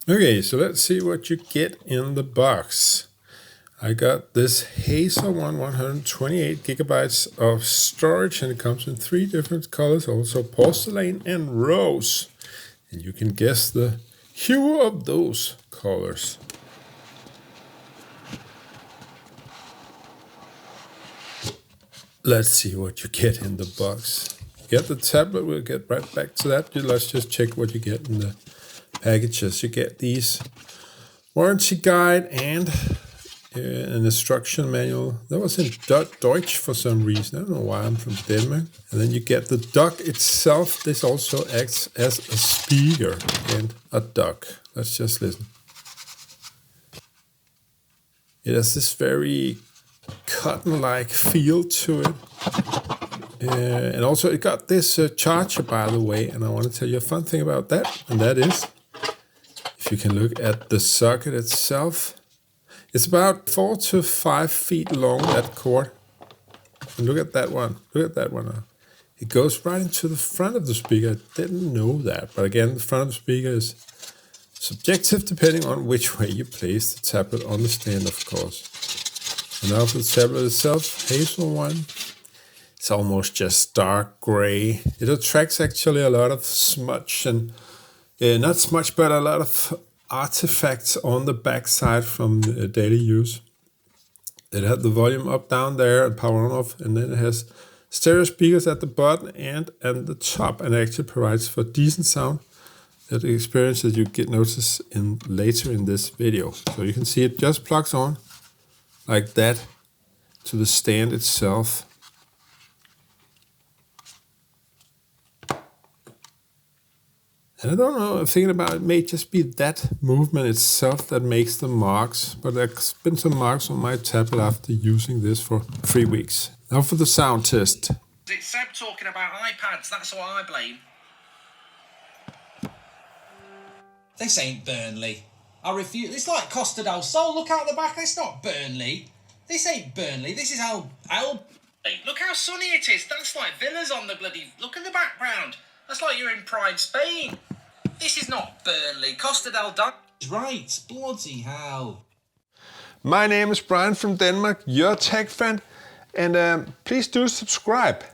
Okay, so let's see what you get in the box. I got this Hazel One 128 gigabytes of storage, and it comes in 3 different colors, also porcelain and rose. And you can guess the hue of those colors. Let's see what you get in the box. You get the tablet, we'll get right back to that. Let's just check what you get in the packages. You get these warranty guide and an instruction manual. That was in Deutsch for some reason. I don't know why, I'm from Denmark. And then you get the dock itself. This also acts as a speaker and a dock. Let's just listen. It has this very cotton-like feel to it. And also it got this charger, by the way, and I want to tell you a fun thing about that, and that is, if you can look at the socket itself, it's about 4 to 5 feet long, that cord. And look at that one. Look at that one. It goes right into the front of the speaker. I didn't know that. But again, the front of the speaker is subjective depending on which way you place the tablet on the stand, of course. And now for the tablet itself, Hazel One. It's almost just dark gray. It attracts actually a lot of smudge and not smudge, but a lot of artifacts on the backside from the daily use. It had the volume up, down there, and power on off, and then it has stereo speakers at the bottom and the top, and it actually provides for decent sound. That experience that you get notice in later in this video. So you can see it just plugs on like that to the stand itself. And I don't know, I'm thinking about it may just be that movement itself that makes the marks, but there's been some marks on my tablet after using this for 3 weeks. Now for the sound test. It's Seb talking about iPads, that's what I blame. This ain't Burnley. I refuse. It's like Costa del Sol. Look out the back. It's not Burnley. This ain't Burnley. This is Al. Look how sunny it is. That's like villas on the bloody. Look at the background. That's like you're in prime Spain. This is not Burnley. Costa del Don. Right. Bloody hell. My name is Brian from Denmark, your tech friend, and please do subscribe.